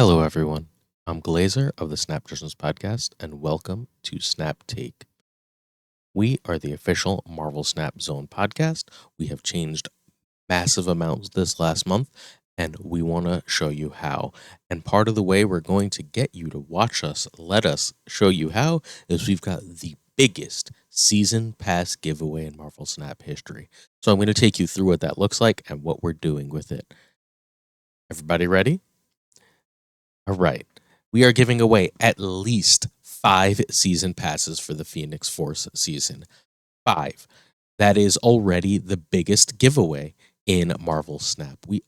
Hello, everyone. I'm Glazer of the Snap Judgments podcast, and welcome to Snap Take. We are the official Marvel Snap Zone podcast. We have changed massive amounts this last month, and we want to show you how. And part of the way we're going to get you to watch us, let us show you how, is we've got the biggest season pass giveaway in Marvel Snap history. So I'm going to take you through what that looks like and what we're doing with it. Everybody ready? All right. We are giving away at least 5 season passes for the Phoenix Force season. 5. That is already the biggest giveaway in Marvel Snap. We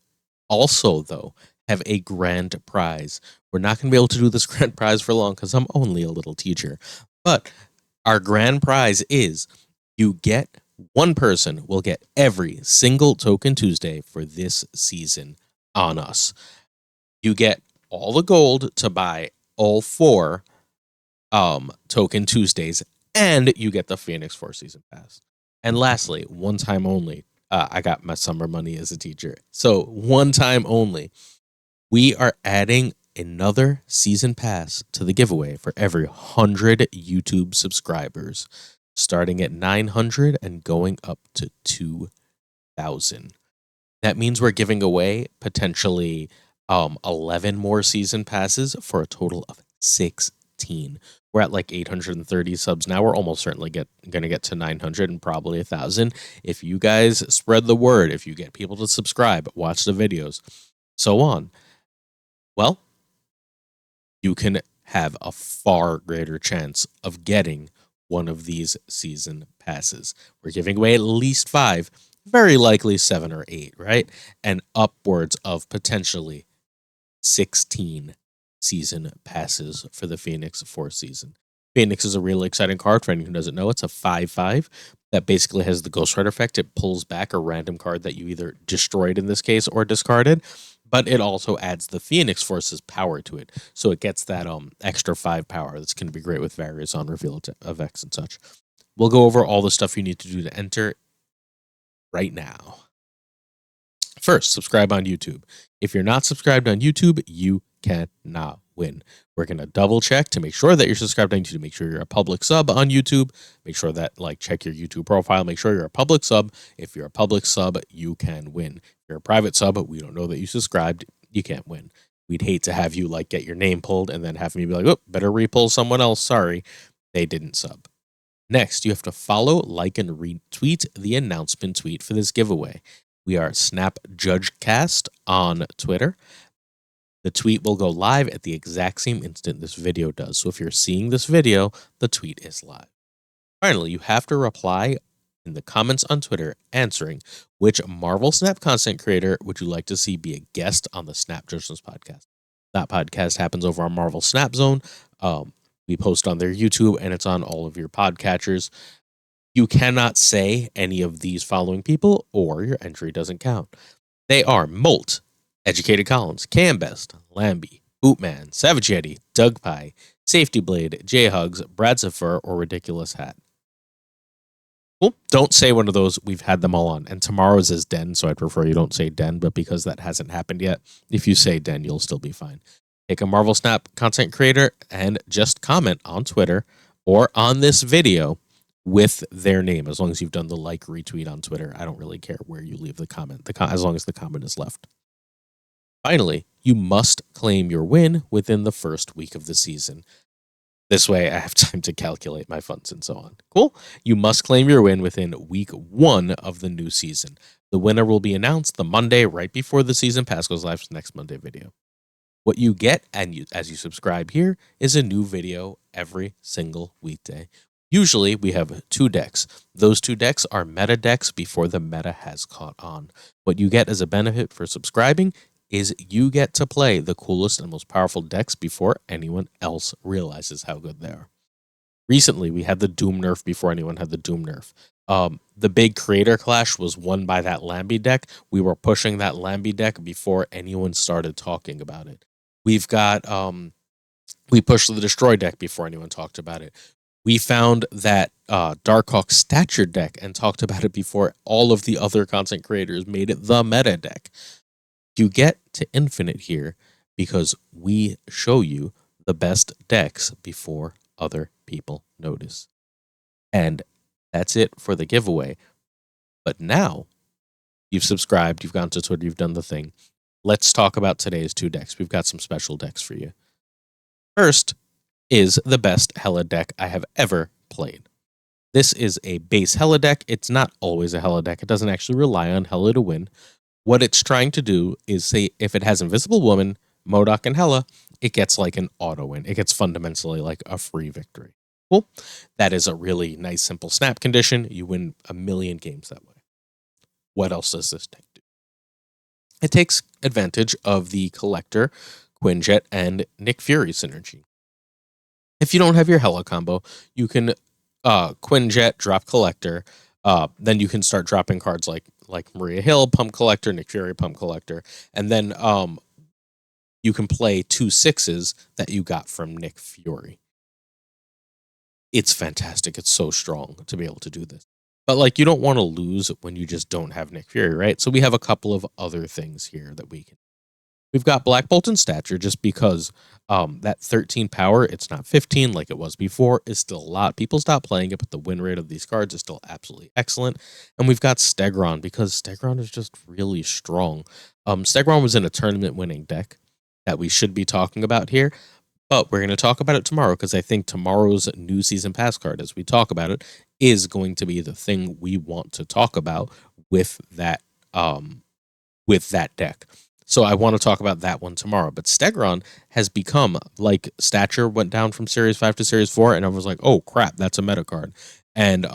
also, though, have a grand prize. We're not going to be able to do this grand prize for long because I'm only a little teacher. But our grand prize is one person will get every single Token Tuesday for this season on us. You get all the gold to buy all 4 Token Tuesdays, and you get the Phoenix 4 season pass. And lastly, one time only, I got my summer money as a teacher. So one time only, we are adding another season pass to the giveaway for every 100 YouTube subscribers, starting at 900 and going up to 2,000. That means we're giving away potentially 11 more season passes for a total of 16. We're at like 830 subs now. We're almost certainly going to get to 900 and probably 1,000. If you guys spread the word, if you get people to subscribe, watch the videos, so on, well, you can have a far greater chance of getting one of these season passes. We're giving away at least 5, very likely 7 or 8, right? And upwards of potentially 16 season passes for the Phoenix 4 season. Phoenix is a really exciting card. For anyone who doesn't know, it's a 5/5 that basically has the Ghost Rider effect. It pulls back a random card that you either destroyed in this case or discarded, but it also adds the Phoenix Force's power to it. So it gets that extra 5 power that's going to be great with various on reveal effects and such. We'll go over all the stuff you need to do to enter right now. First, subscribe on YouTube. If you're not subscribed on YouTube, you cannot win. We're going to double check to make sure that you're subscribed on YouTube. Make sure you're a public sub on YouTube. Make sure that, check your YouTube profile. Make sure you're a public sub. If you're a public sub, you can win. If you're a private sub, we don't know that you subscribed, you can't win. We'd hate to have you, get your name pulled and then have me be like, oh, better repull someone else. Sorry, they didn't sub. Next, you have to follow, like, and retweet the announcement tweet for this giveaway. We are Snap JudgeCast on Twitter. The tweet will go live at the exact same instant this video does. So if you're seeing this video, the tweet is live. Finally, you have to reply in the comments on Twitter answering which Marvel Snap content creator would you like to see be a guest on the Snap Judgments podcast. That podcast happens over on Marvel Snap Zone. We post on their YouTube, and it's on all of your podcatchers. You cannot say any of these following people, or your entry doesn't count. They are Molt, Educated Collins, Cambest, Lambie, Bootman, Savage Yeti, Doug Pie, Safety Blade, J-Hugs, Bradsifer, or Ridiculous Hat. Cool. Don't say one of those. We've had them all on. And tomorrow's is Den, so I'd prefer you don't say Den, but because that hasn't happened yet, if you say Den, you'll still be fine. Take a Marvel Snap content creator and just comment on Twitter or on this video with their name, as long as you've done the retweet on Twitter. I don't really care where you leave the comment, as long as the comment is left. Finally, you must claim your win within the first week of the season. This way, I have time to calculate my funds and so on. Cool? You must claim your win within week 1 of the new season. The winner will be announced the Monday right before the season pass goes live, next Monday video. What you get, as you subscribe here, is a new video every single weekday. Usually, we have 2 decks. Those 2 decks are meta decks before the meta has caught on. What you get as a benefit for subscribing is you get to play the coolest and most powerful decks before anyone else realizes how good they are. Recently, we had the Doom nerf before anyone had the Doom nerf. The big creator clash was won by that Lambie deck. We were pushing that Lambie deck before anyone started talking about it. We've got, we pushed the Destroy deck before anyone talked about it. We found that Darkhawk Stature deck and talked about it before all of the other content creators made it the meta deck. You get to Infinite here because we show you the best decks before other people notice. And that's it for the giveaway. But now you've subscribed, you've gone to Twitter, you've done the thing. Let's talk about today's 2 decks. We've got some special decks for you. First is the best Hela deck I have ever played. This is a base Hela deck. It's not always a Hela deck. It doesn't actually rely on Hela to win. What it's trying to do is say if it has Invisible Woman, MODOK, and Hela, it gets like an auto win. It gets fundamentally like a free victory. Cool. That is a really nice, simple snap condition. You win a million games that way. What else does this deck do? It takes advantage of the Collector, Quinjet, and Nick Fury synergy. If you don't have your Hela combo, you can Quinjet, drop Collector. Then you can start dropping cards like Maria Hill, Pump Collector, Nick Fury, Pump Collector. And then you can play 2 6s that you got from Nick Fury. It's fantastic. It's so strong to be able to do this. But like, you don't want to lose when you just don't have Nick Fury, right? So we have a couple of other things here that we can. We've got Black Bolt and Stature just because that 13 power, it's not 15 like it was before, is still a lot. People stop playing it, but the win rate of these cards is still absolutely excellent. And we've got Stagron because Stagron is just really strong. Stagron was in a tournament winning deck that we should be talking about here, but we're going to talk about it tomorrow because I think tomorrow's new season pass card, as we talk about it, is going to be the thing we want to talk about with that deck. So I want to talk about that one tomorrow. But Stagron has become, like, Stature went down from Series 5 to Series 4, and I was like, oh, crap, that's a meta card. And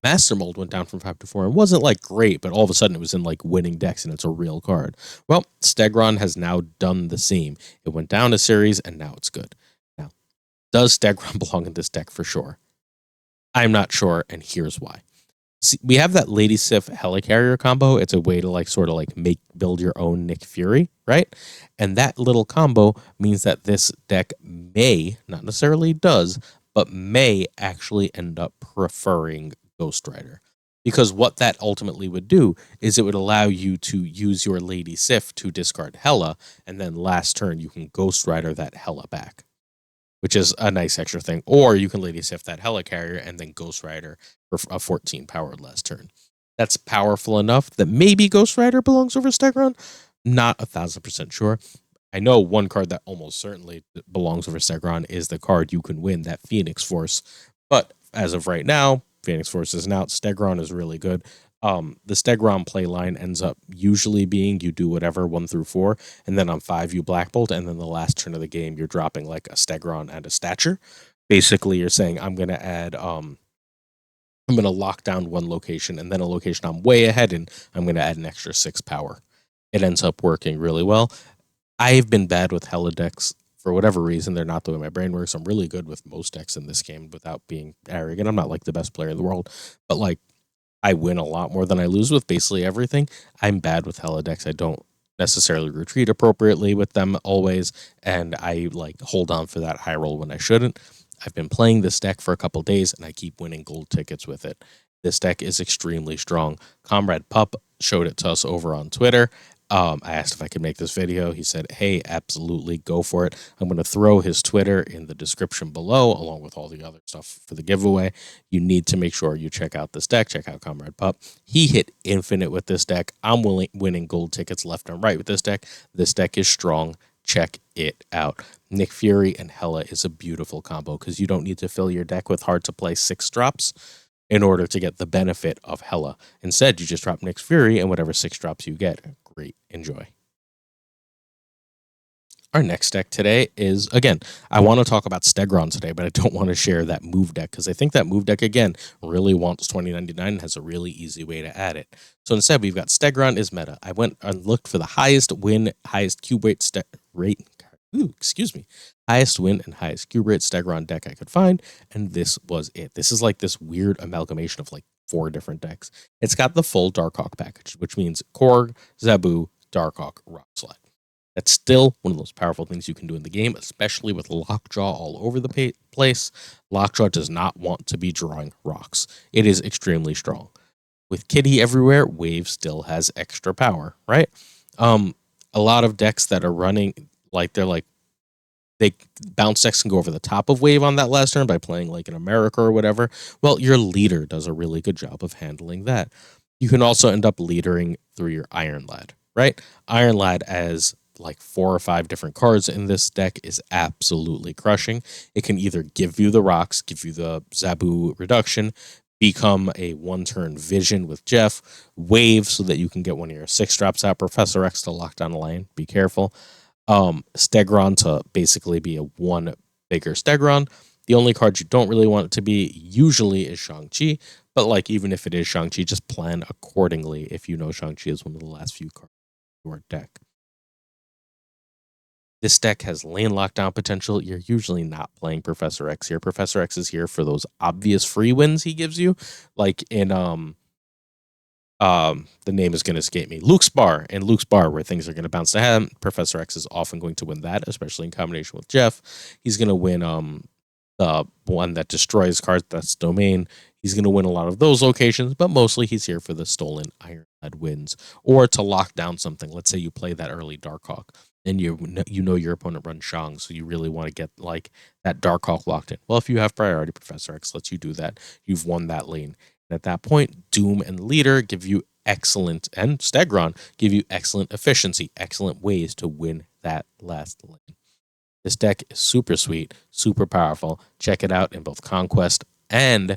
Master Mold went down from 5 to 4. It wasn't, like, great, but all of a sudden it was in, like, winning decks, and it's a real card. Well, Stagron has now done the same. It went down a series, and now it's good. Now, does Stagron belong in this deck for sure? I'm not sure, and here's why. See, we have that Lady Sif Helicarrier combo. It's a way to like sort of like build your own Nick Fury, right? And that little combo means that this deck may, not necessarily does, but may actually end up preferring Ghost Rider. Because what that ultimately would do is it would allow you to use your Lady Sif to discard Hela, and then last turn you can Ghost Rider that Hela back, which is a nice extra thing. Or you can Lady Sif that Helicarrier and then Ghost Rider for a 14 power last turn. That's powerful enough that maybe Ghost Rider belongs over Stagron. Not 1,000% sure. I know one card that almost certainly belongs over Stagron is the card you can win, that Phoenix Force. But as of right now, Phoenix Force isn't out. Stagron is really good. The Stagron play line ends up usually being you do whatever 1 through 4, and then on 5 you Black Bolt, and then the last turn of the game you're dropping like a Stagron and a Stature. Basically, you're saying I'm going to add I'm going to lock down 1 location, and then a location I'm way ahead in, I'm going to add an extra 6 power. It ends up working really well. I've been bad with Hela decks. For whatever reason, they're not the way my brain works. I'm really good with most decks in this game without being arrogant. I'm not like the best player in the world, but like I win a lot more than I lose with basically everything. I'm bad with Hela decks. I don't necessarily retreat appropriately with them always, and I like hold on for that high roll when I shouldn't. I've been playing this deck for a couple days, and I keep winning gold tickets with it. This deck is extremely strong. Comrade Pup showed it to us over on Twitter. I asked if I could make this video. He said, hey, absolutely, go for it. I'm going to throw his Twitter in the description below, along with all the other stuff for the giveaway. You need to make sure you check out this deck. Check out Comrade Pup. He hit infinite with this deck. I'm winning gold tickets left and right with this deck. This deck is strong. Check it out. Nick Fury and Hela is a beautiful combo because you don't need to fill your deck with hard-to-play 6 drops in order to get the benefit of Hela. Instead, you just drop Nick Fury, and whatever 6 drops you get, great, enjoy. Our next deck today is, again, I want to talk about Stagron today, but I don't want to share that move deck because I think that move deck, again, really wants 2099 and has a really easy way to add it. So instead, we've got Stagron is meta. I went and looked for the highest win, highest cube rate, highest win and highest cube rate Stagron deck I could find, and this was it. This is like this weird amalgamation of like 4 different decks. It's got the full Darkhawk package, which means Korg, Zabu, Darkhawk, Rock Slide. That's still one of the most powerful things you can do in the game, especially with Lockjaw all over the place. Lockjaw does not want to be drawing rocks. It is extremely strong. With Kitty everywhere, Wave still has extra power, right? A lot of decks that are running, like they bounce decks can go over the top of wave on that last turn by playing like an America or whatever. Well, your leader does a really good job of handling that. You can also end up leadering through your Iron Lad, right? Iron Lad as like 4 or 5 different cards in this deck is absolutely crushing. It can either give you the rocks, give you the Zabu reduction, become a 1-turn vision with Jeff, wave so that you can get one of your 6 drops out, Professor X to lock down a lane. Be careful. Stagron to basically be a 1 bigger Stagron. The only card you don't really want it to be usually is Shang-Chi, but like even if it is Shang-Chi, just plan accordingly if you know Shang-Chi is one of the last few cards in your deck. This deck has lane lockdown potential. You're usually not playing Professor X here. Professor X is here for those obvious free wins he gives you, like in the name is going to escape me. Luke's Bar. And Luke's Bar, where things are going to bounce to him, Professor X is often going to win that, especially in combination with Jeff. He's going to win the one that destroys cards, that's Domain. He's going to win a lot of those locations, but mostly he's here for the stolen Iron Lad wins or to lock down something. Let's say you play that early Darkhawk and you know your opponent runs Shang, so you really want to get like that Darkhawk locked in. Well, if you have priority, Professor X lets you do that. You've won that lane. And at that point, Doom and Leader give you excellent, and Stagron give you excellent efficiency, excellent ways to win that last lane. This deck is super sweet, super powerful. Check it out in both Conquest and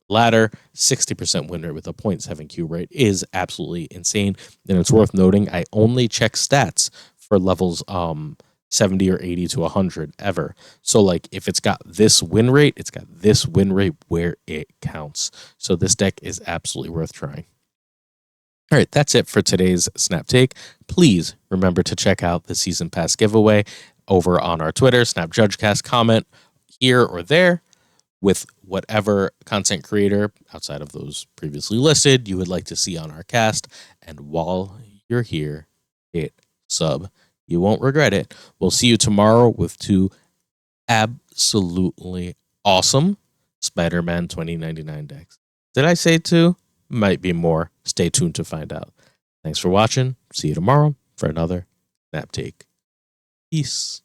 Ladder. 60% win rate with a 0.7 Q rate is absolutely insane. And it's worth noting, I only check stats for levels 70 or 80 to 100 ever. So like if it's got this win rate, it's got this win rate where it counts. So this deck is absolutely worth trying. All right, that's it for today's Snap Take. Please remember to check out the Season Pass giveaway over on our Twitter, Snap JudgeCast. Comment here or there with whatever content creator outside of those previously listed you would like to see on our cast. And while you're here, hit sub. You won't regret it. We'll see you tomorrow with 2 absolutely awesome Spider-Man 2099 decks. Did I say 2? Might be more. Stay tuned to find out. Thanks for watching. See you tomorrow for another Snap Take. Peace.